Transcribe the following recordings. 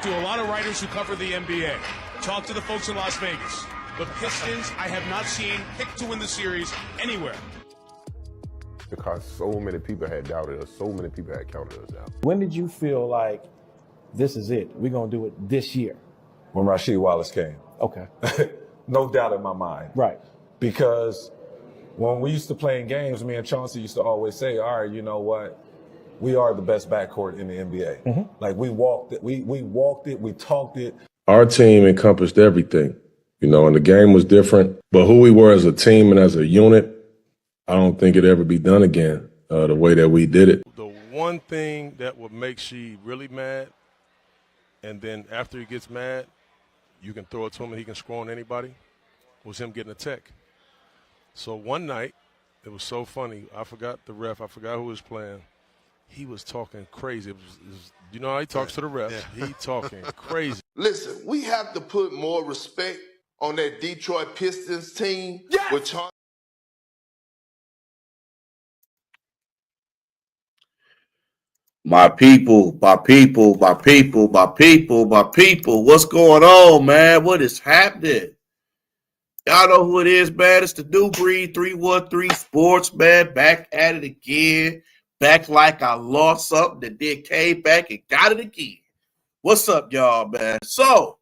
to a lot of writers who cover the NBA. Talk to the folks in Las Vegas. The Pistons, I have not seen picked to win the series anywhere. Because so many people had doubted us, so many people had counted us out. When did you feel like this is it? We're going to do it this year? When Rasheed Wallace came. Okay. No doubt in my mind. Right. Because when we used to play in games, me and Chauncey used to always say, all right, you know what? We are the best backcourt in the NBA. Mm-hmm. Like we walked it, we walked it, we talked it. Our team encompassed everything, and the game was different. But who we were as a team and as a unit, I don't think it'd ever be done again the way that we did it. The one thing that would make Sheed really mad, and then after he gets mad, you can throw it to him and he can score on anybody, was him getting a tech. So one night, it was so funny. I forgot the ref. I forgot who was playing. He was talking crazy. It was, you know how he talks to the refs? Yeah. He talking crazy. Listen, we have to put more respect on that Detroit Pistons team. Yes! With My people, what's going on, man? What is happening? Y'all know who it is, man. It's the New Breed 313 Sports, man. Back at it again. Back like I lost something that then came back and got it again. What's up, y'all, man? So,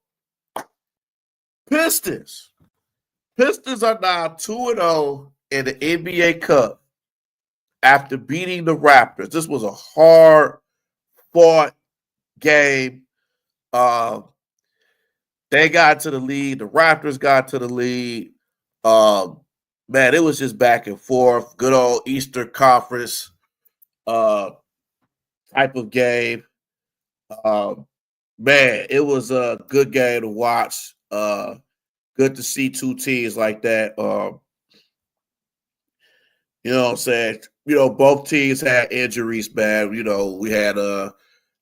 Pistons. Pistons are now 2-0 in the NBA Cup after beating the Raptors. This was a hard-fought game. They got to the lead. The Raptors got to the lead. Man, it was just back and forth. Good old Eastern Conference type of game. Man, it was a good game to watch. Good to see two teams like that. You know what I'm saying? Both teams had injuries, man. We had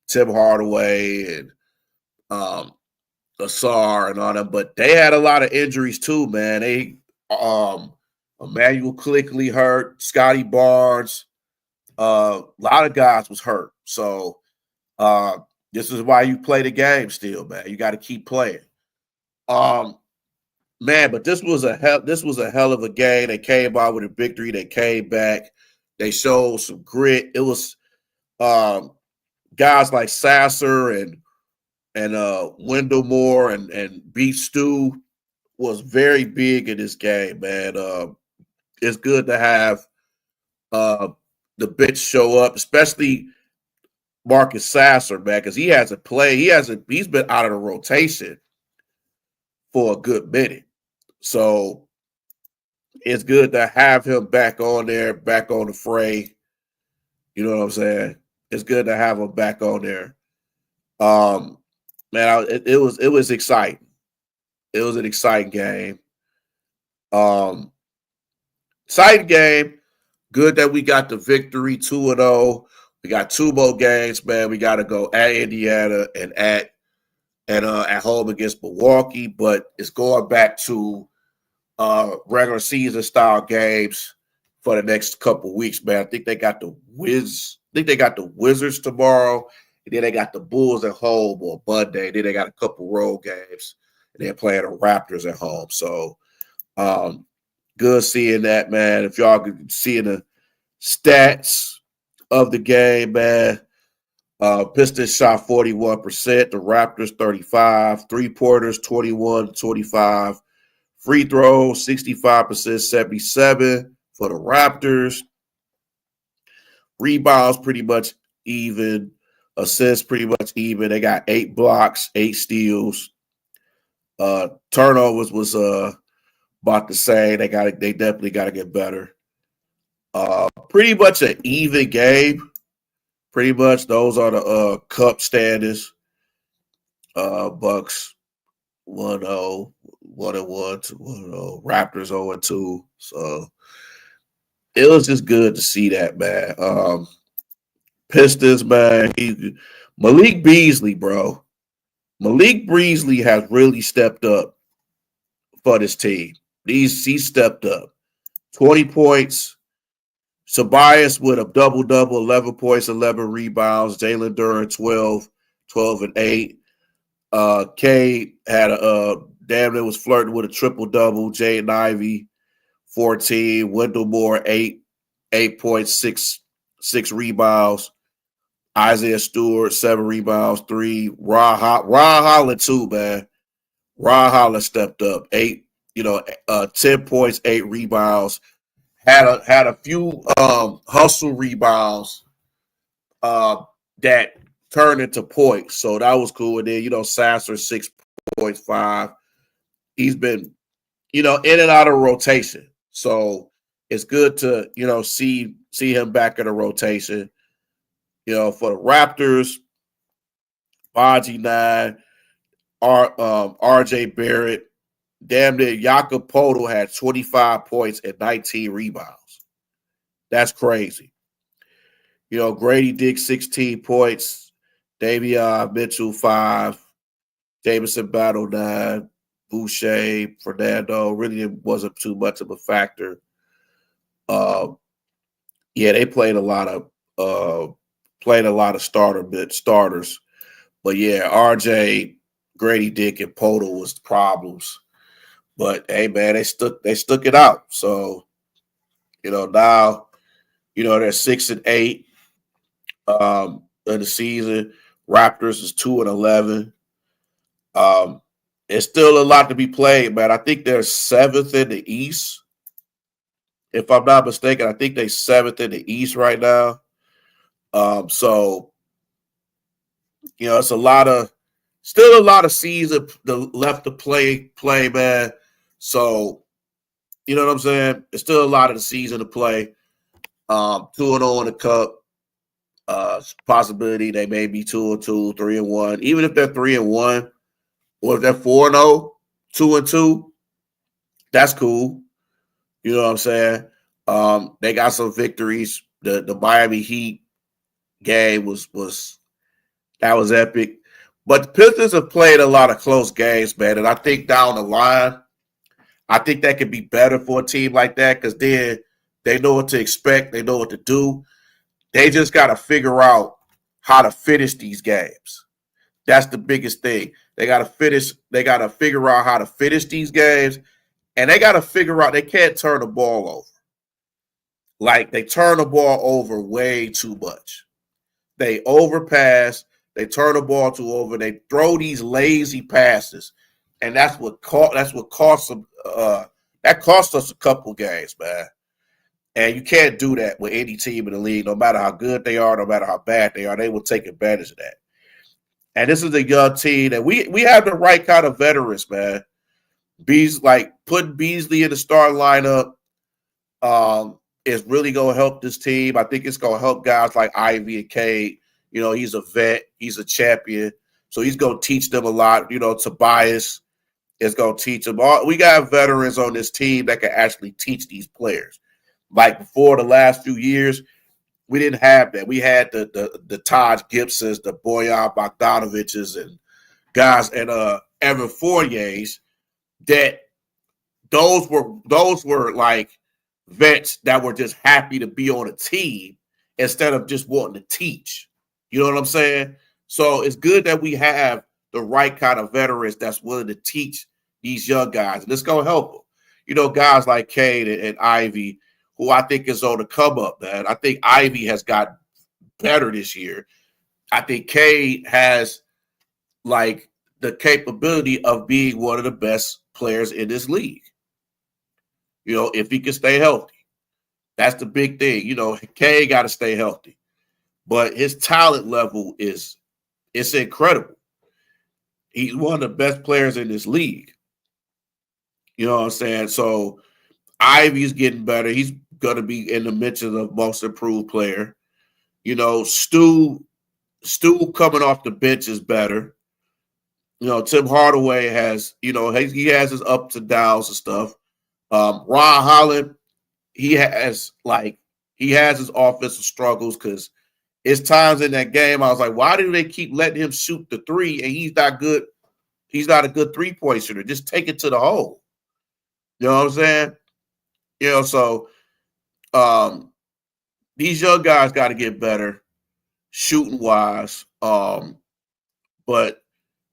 Tim Hardaway and Asar and all that, but they had a lot of injuries too, man. They Emmanuel Quickly hurt, Scotty Barnes, a lot of guys was hurt. So this is why you play the game still, man. You got to keep playing. Man, but this was a hell of a game. They came out with a victory. They came back. They showed some grit. It was guys like Sasser and Wendell Moore and Beef Stew was very big in this game, man. It's good to have the bench show up, especially Marcus Sasser, man, because he hasn't played. He's been out of the rotation for a good minute. So it's good to have him back on there, back on the fray. You know what I'm saying? It's good to have him back on there. Man, it was exciting. It was an exciting game. Exciting game. Good that we got the victory, 2-0. We got two more games, man. We got to go at Indiana and at home against Milwaukee, but it's going back to regular season style games for the next couple weeks, man. I think they got the Wizards tomorrow, and then they got the Bulls at home on Monday. Then they got a couple road games, and they're playing the Raptors at home. So good seeing that, man. If y'all could see the stats of the game, man. Pistons shot 41%, the Raptors 35%, three-pointers 21-25, free throws 65%, 77% for the Raptors. Rebounds pretty much even, assists pretty much even. They got 8 blocks, 8 steals. Turnovers was about the same. They definitely got to get better. Pretty much an even game. Pretty much those are the cup standings. Bucks 1-0, 1-1, 2-1, Raptors 0-2. So it was just good to see that, man. Pistons, man. Malik Beasley, bro. Malik Beasley has really stepped up for this team. He stepped up. 20 points. Tobias with a double-double, 11 points, 11 rebounds. Jalen Duren, 12 and 8. Cade had a damn near was flirting with a triple-double. Jaden Ivey, 14. Wendell Moore, 8.6 rebounds. Isaiah Stewart, 7 rebounds, 3. Ron Holland, too, man. Ron Holland stepped up, 10 points, 8 rebounds. Had a few hustle rebounds that turned into points. So that was cool. And then, Sasser, 6.5. He's been, in and out of rotation. So it's good to, see him back in the rotation. For the Raptors, Bonji 9, RJ Barrett, damn near Jakob Poeltl had 25 points and 19 rebounds. That's crazy. Grady Dick, 16 points. Davion Mitchell, 5. Jameson Battle, 9. Boucher, Fernando, really wasn't too much of a factor. They played a lot of starters. But yeah, RJ, Grady Dick, and Poeltl was problems. But hey, man, they stuck it out. So, now, they're 6-8 in the season. Raptors is 2-11. It's still a lot to be played, man. I think they're 7th in the East. If I'm not mistaken, I think they're 7th in the East right now. So, it's still a lot of season left to play, man. So, you know what I'm saying? It's still a lot of the season to play. 2-0 in the Cup. Possibility they may be 2-2, 3-1. Even if they're 3-1, or if they're 4-0, 2-2, that's cool. You know what I'm saying? They got some victories. The Miami Heat game was epic. But the Pistons have played a lot of close games, man. And I think down the line, I think that could be better for a team like that because then they know what to expect. They know what to do. They just got to figure out how to finish these games. That's the biggest thing. They got to figure out how to finish these games. And they got to figure out they can't turn the ball over. Like, they turn the ball over way too much. They overpass. They turn the ball too over. They throw these lazy passes. And that's what cost them. That cost us a couple games, man. And you can't do that with any team in the league, no matter how good they are, no matter how bad they are. They will take advantage of that. And this is a young team that we have the right kind of veterans, man. Putting Beasley in the starting lineup is really going to help this team. I think it's going to help guys like Ivy and Cade. He's a vet. He's a champion. So he's going to teach them a lot. Tobias is going to teach them. We got veterans on this team that can actually teach these players. Like before the last few years, we didn't have that. We had the Taj Gibsons, the Bojan Bogdanoviches, and guys, and Evan Fournier's. That those were like vets that were just happy to be on a team instead of just wanting to teach. You know what I'm saying? So it's good that we have the right kind of veterans that's willing to teach these young guys, and it's gonna help them. Guys like Cade and Ivy, who I think is on the come up, man. I think Ivy has got better this year. I think Cade has the capability of being one of the best players in this league. If he can stay healthy. That's the big thing. Cade got to stay healthy. But his talent level it's incredible. He's one of the best players in this league. You know what I'm saying? So Ivy's getting better. He's going to be in the mention of most improved player. Stu coming off the bench is better. Tim Hardaway has, he has his ups and downs and stuff. Ron Holland, he has his offensive struggles because it's times in that game I was like, why do they keep letting him shoot the three and he's not good? He's not a good 3-point shooter. Just take it to the hole. You know what I'm saying? So these young guys got to get better shooting wise. But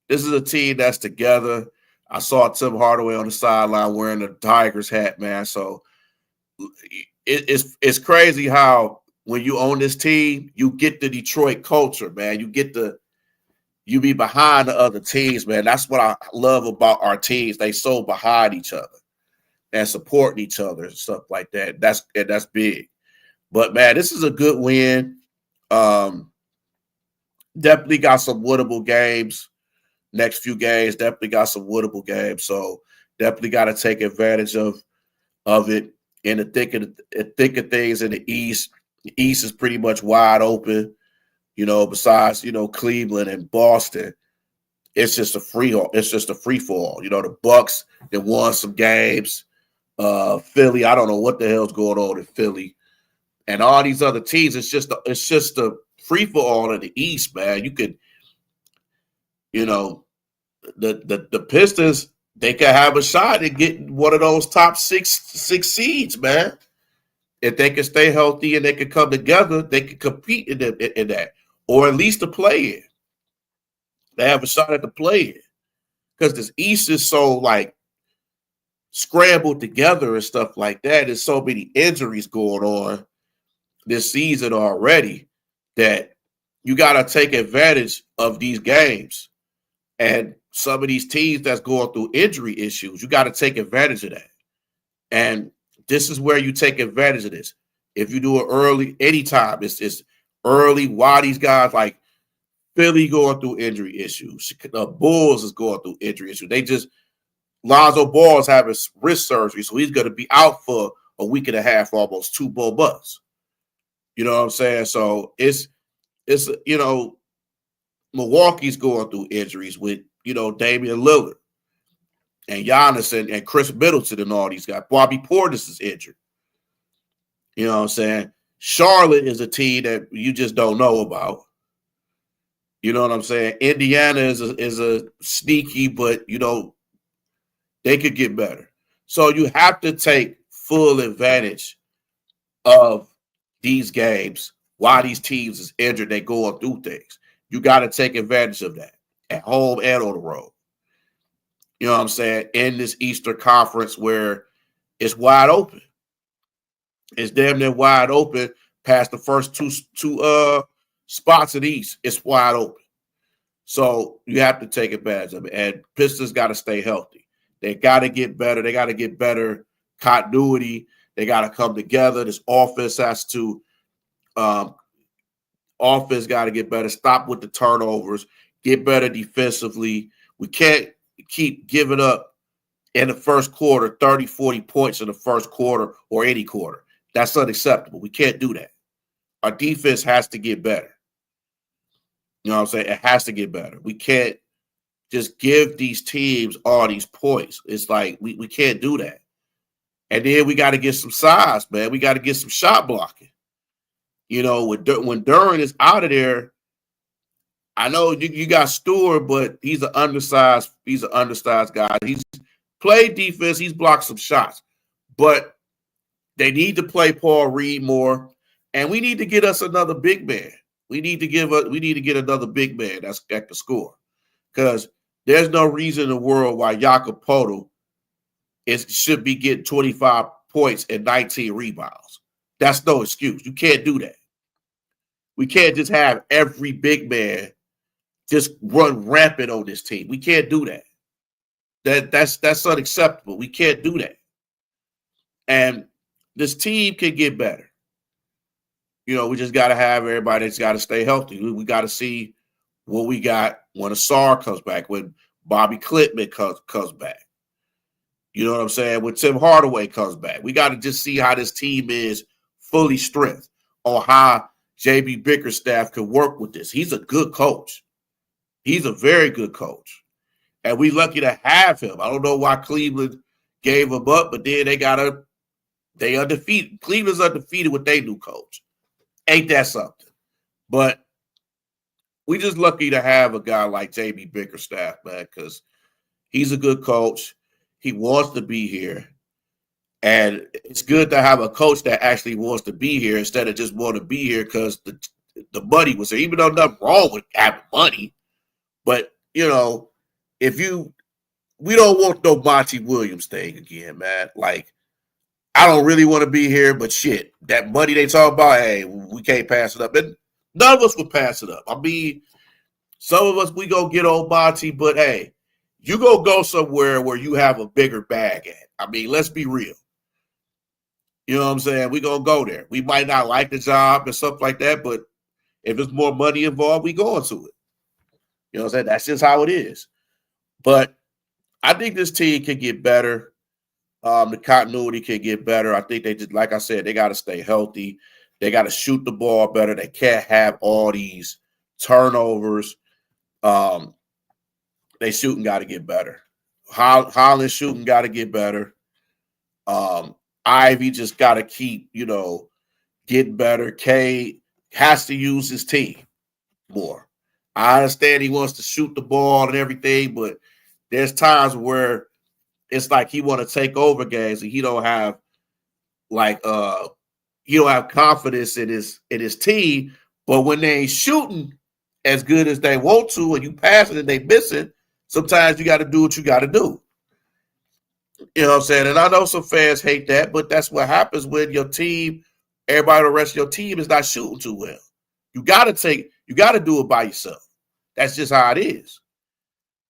This is a team that's together. I saw Tim Hardaway on the sideline wearing the Tigers hat, man. So it's crazy how when you own this team, you get the Detroit culture, man. You be behind the other teams, man. That's what I love about our teams. They so behind each other and supporting each other and stuff like that. That's big. But man, this is a good win. Definitely got some winnable games. Next few games, definitely got some winnable games. So definitely got to take advantage of it. In the thick of things in the East. The East is pretty much wide open. Besides, Cleveland and Boston, it's just a free fall. The Bucks that won some games. Philly, I don't know what the hell's going on in Philly. And all these other teams, it's just a free for all in the East, man. You could, the Pistons, they could have a shot at getting one of those top six seeds, man. If they can stay healthy and they can come together, they can compete in that, or at least to play in. They have a shot at the play in, because this East is so like scrambled together and stuff like that. There's so many injuries going on this season already that you got to take advantage of these games. And some of these teams that's going through injury issues, you got to take advantage of that. And this is where you take advantage of this. If you do it early, anytime, it's early. Why these guys like Philly going through injury issues? The Bulls is going through injury issues. Lonzo Ball is having wrist surgery, so he's going to be out for a week and a half, almost 2 more months. You know what I'm saying? So it's Milwaukee's going through injuries with, Damian Lillard and Giannis and Chris Middleton and all these guys. Bobby Portis is injured. You know what I'm saying? Charlotte is a team that you just don't know about. You know what I'm saying? Indiana is a sneaky, but, they could get better. So you have to take full advantage of these games while these teams is injured. They going through things. You got to take advantage of that at home and on the road. You know what I'm saying? In this Eastern Conference where it's wide open. It's damn near wide open past the first two spots in the East. It's wide open. So you have to take advantage of it. And Pistons got to stay healthy. They got to get better. They got to get better continuity. They got to come together. This offense has to offense got to get better. Stop with the turnovers. Get better defensively. We can't keep giving up in the first quarter 30, 40 points in the first quarter or any quarter. That's unacceptable. We can't do that. Our defense has to get better. You know what I'm saying? It has to get better. We can't just give these teams all these points. It's like we can't do that. And then we got to get some size, man. We got to get some shot blocking. When Duran is out of there, I know you got Stewart, but he's an undersized guy. He's played defense. He's blocked some shots. But they need to play Paul Reed more. And we need to get us another big man. We need to get another big man that can score. Because there's no reason in the world why Jakob Poeltl should be getting 25 points and 19 rebounds. That's no excuse. You can't do that. We can't just have every big man just run rampant on this team. We can't do that. That's unacceptable. We can't do that. And this team can get better. We just got to have everybody that's got to stay healthy. We got to see what we got when Asar comes back, when Bobby Clintman comes back. You know what I'm saying? When Tim Hardaway comes back. We got to just see how this team is fully strength, or how J.B. Bickerstaff can work with this. He's a good coach. He's a very good coach. And we lucky to have him. I don't know why Cleveland gave him up, but then they undefeated. Cleveland's undefeated with their new coach. Ain't that something? But we just lucky to have a guy like J.B. Bickerstaff, man, because he's a good coach. He wants to be here. And it's good to have a coach that actually wants to be here instead of just want to be here because the money was there. Even though nothing wrong with having money. But, we don't want no Monty Williams thing again, man. Like, I don't really want to be here, but shit, that money they talk about, hey, we can't pass it up. And none of us would pass it up. I mean, some of us, we go get old Monty, but hey, you go somewhere where you have a bigger bag at. I mean, let's be real. You know what I'm saying? We gonna go there. We might not like the job and stuff like that, but if there's more money involved, we go into it. You know what I'm saying? That's just how it is. But I think this team can get better. The continuity can get better. I think they just, like I said, they got to stay healthy. They got to shoot the ball better. They can't have all these turnovers. They shooting got to get better. Holland shooting got to get better. Ivy just got to keep, getting better. Cade has to use his team more. I understand he wants to shoot the ball and everything, but there's times where it's like he want to take over games and he don't have confidence in his team. But when they ain't shooting as good as they want to, and you pass it and they miss it, sometimes you got to do what you got to do. You know what I'm saying? And I know some fans hate that, but that's what happens when your team, everybody, the rest of your team is not shooting too well. You got to do it by yourself. That's just how it is.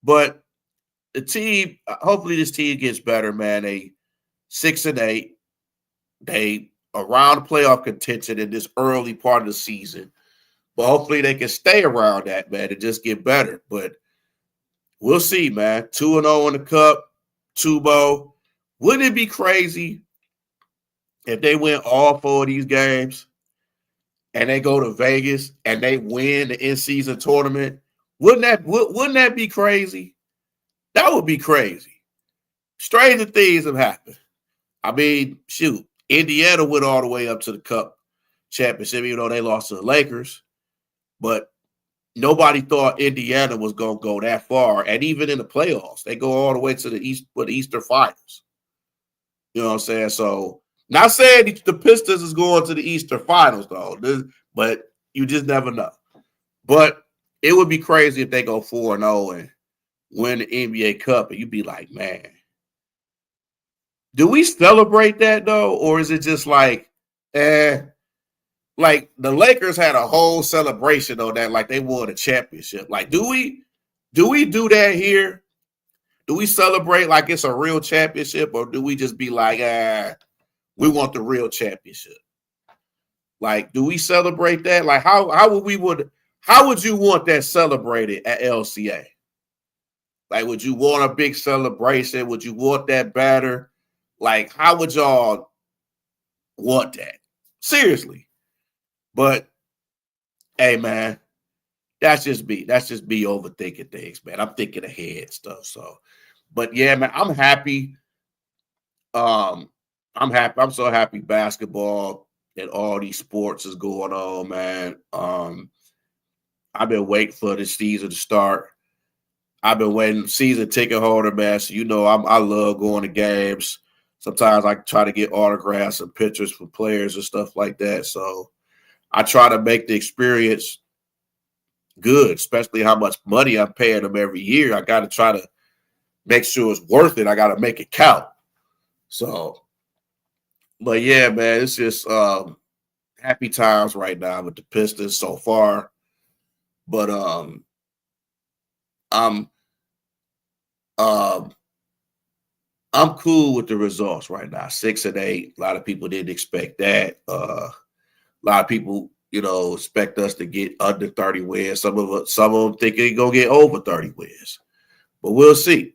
But the team, hopefully this team gets better, man. They 6-8. They around playoff contention in this early part of the season. But hopefully they can stay around that, man, and just get better. But we'll see, man. 2-0 in the cup, Tubo. Wouldn't it be crazy if they win all 4 of these games and they go to Vegas and they win the in-season tournament? Wouldn't that be crazy? That would be crazy. Stranger things have happened. I mean, shoot, Indiana went all the way up to the Cup championship, even though they lost to the Lakers. But nobody thought Indiana was going to go that far. And even in the playoffs, they go all the way to the Eastern Finals. You know what I'm saying? So, not saying the Pistons is going to the Eastern Finals, though, but you just never know. But it would be crazy if they go 4-0 and win the NBA Cup, and you'd be like, man, do we celebrate that, though? Or is it just like the Lakers had a whole celebration on that, like they won a championship. Like, do we do that here? Do we celebrate like it's a real championship, or do we just be like, we want the real championship? Like, do we celebrate that? Like, how would you want that celebrated at LCA? Like, would you want a big celebration? Would you want that banner? Like, how would y'all want that? Seriously. But, hey, man, that's just me. That's just me overthinking things, man. I'm thinking ahead stuff. So, but yeah, man, I'm happy. I'm happy. I'm so happy basketball and all these sports is going on, man. I've been waiting for the season to start. I've been waiting, season ticket holder, man. So I love going to games. Sometimes I try to get autographs and pictures for players and stuff like that. So I try to make the experience good, especially how much money I'm paying them every year. I got to try to make sure it's worth it. I got to make it count. So, but yeah, man, it's just happy times right now with the Pistons so far. But I'm cool with the results right now. 6-8. A lot of people didn't expect that. A lot of people, expect us to get under 30 wins. Some of them think they're gonna get over 30 wins. But we'll see.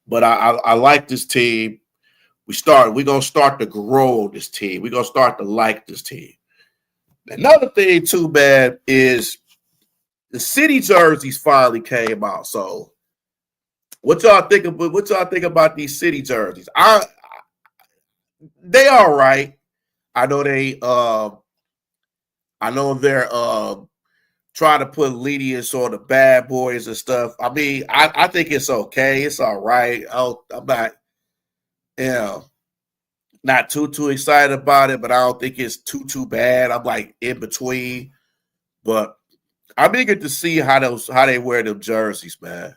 But I like this team. We're gonna start to grow this team. We're gonna start to like this team. Another thing too, man, is the city jerseys finally came out. So what y'all think about these city jerseys? They all right. I know they're trying to put lenience on the bad boys and stuff. I mean, I think it's okay. It's all right. I'm not too excited about it, but I don't think it's too bad. I'm like in between. But I'm eager to see how they wear them jerseys, man.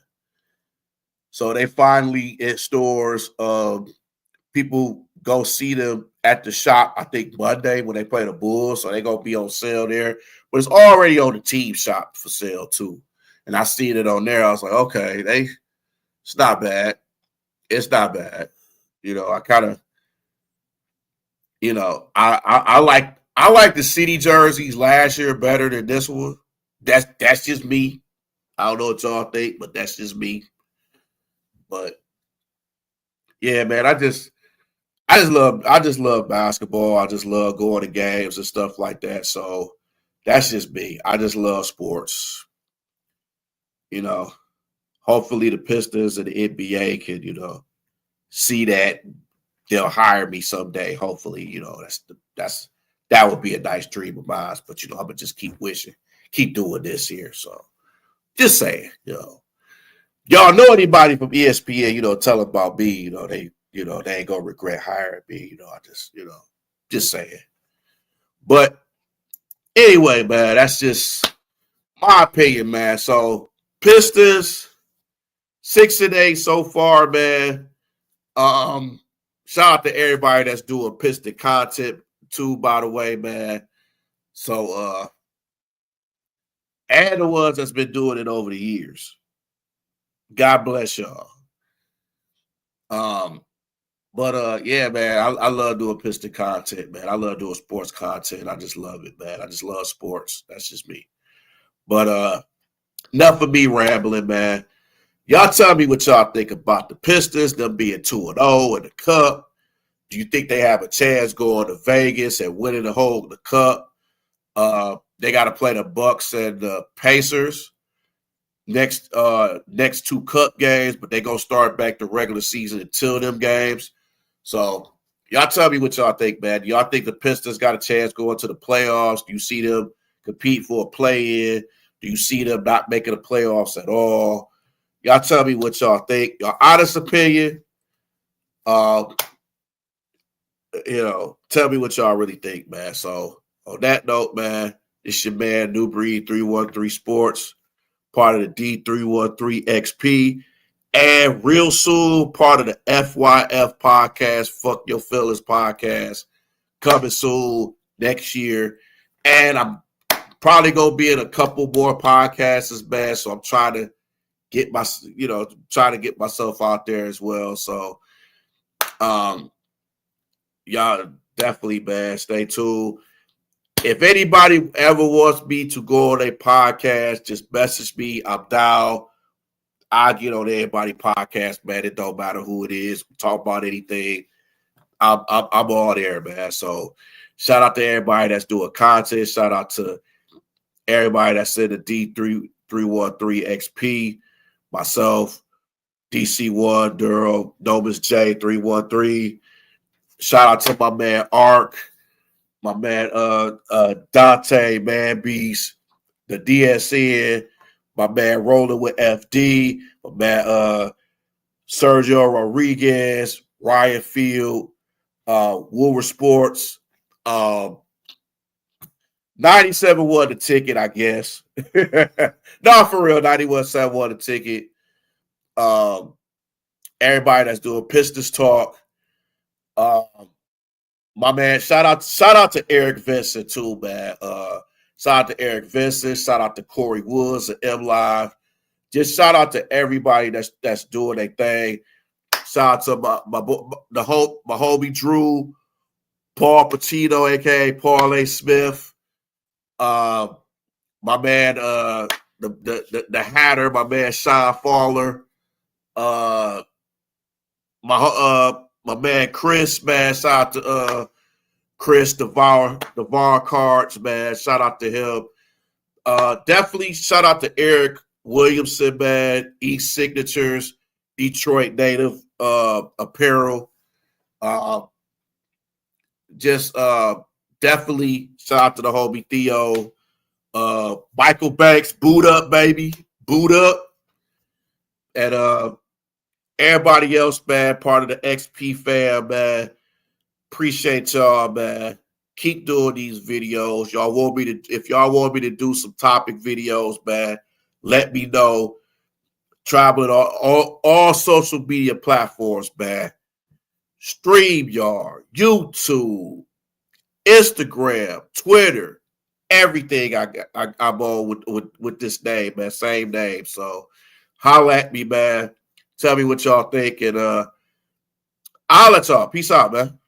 So they finally in stores. People go see them at the shop, I think Monday when they play the Bulls. So they're going to be on sale there. But it's already on the team shop for sale too. And I seen it on there. I was like, okay, it's not bad. It's not bad. I kind of, I like the city jerseys last year better than this one. That's just me. I don't know what y'all think, but that's just me. But yeah, man, I just love basketball. I just love going to games and stuff like that. So that's just me. I just love sports. Hopefully the Pistons and the NBA can, see that. They'll hire me someday. Hopefully, that would be a nice dream of mine. But I'm gonna just keep wishing, keep doing this here. So just saying, y'all know anybody from ESPN, tell them about me. They ain't gonna regret hiring me. I just saying. But anyway, man, that's just my opinion, man. So Pistons 6-8 so far, man. Shout out to everybody that's doing Piston content too, by the way, man. So and the ones that's been doing it over the years. God bless y'all. But yeah, man, I love doing Piston content, man. I love doing sports content. I just love it, man. I just love sports. That's just me. But enough of me rambling, man. Y'all tell me what y'all think about the Pistons, them being 2-0 in the Cup. Do you think they have a chance going to Vegas and winning the Cup? They got to play the Bucks and the Pacers next two Cup games, but they gonna start back the regular season until them games. So y'all tell me what y'all think, man. Do y'all think the Pistons got a chance going to the playoffs? Do you see them compete for a play-in? Do you see them not making the playoffs at all? Y'all tell me what y'all think. Your honest opinion. Tell me what y'all really think, man. So on that note, man, it's your man, New Breed 313 Sports, part of the D313 XP, and real soon, part of the FYF podcast, Fuck Your Feelings podcast, coming soon next year. And I'm probably going to be in a couple more podcasts, man. So I'm trying to get myself out there as well. So, y'all definitely, man, stay tuned. If anybody ever wants me to go on a podcast, just message me. I'm down. I get on everybody's podcast, man. It don't matter who it is. Talk about anything. I'm all there, man. So shout out to everybody that's doing content. Shout out to everybody that's in the D313 XP. Myself, DC1, Durham, Nomus J313. Shout out to my man Ark, my man Dante, Man Beast, the DSN, my man Rolling with FD, my man Sergio Rodriguez, Ryan Field, Woolworth Sports. 97 won the ticket, I guess. No, for real, 91.7 won the ticket. Everybody that's doing Pistons talk. My man, shout out to Eric Vincent too, man. Shout out to Eric Vincent. Shout out to Corey Woods and M Live. Just shout out to everybody that's doing their thing. Shout out to my homie Drew, Paul Patino, aka Paul A. Smith. My man, the Hatter, my man Sean Fowler. My man Chris, man. Shout out to Chris Devour Cards, man. Shout out to him. Definitely shout out to Eric Williamson, man. East Signatures, Detroit native apparel. Definitely shout out to the homie Theo. Michael Banks, boot up, baby. Boot up. And everybody else, man, part of the XP fam, man. Appreciate y'all, man. Keep doing these videos. If y'all want me to do some topic videos, man, let me know. traveling all social media platforms, man. StreamYard, YouTube, Instagram, Twitter, everything I'm on with this name, man. Same name. So holla at me, man. Tell me what y'all think, and I'll let y'all. Peace out, man.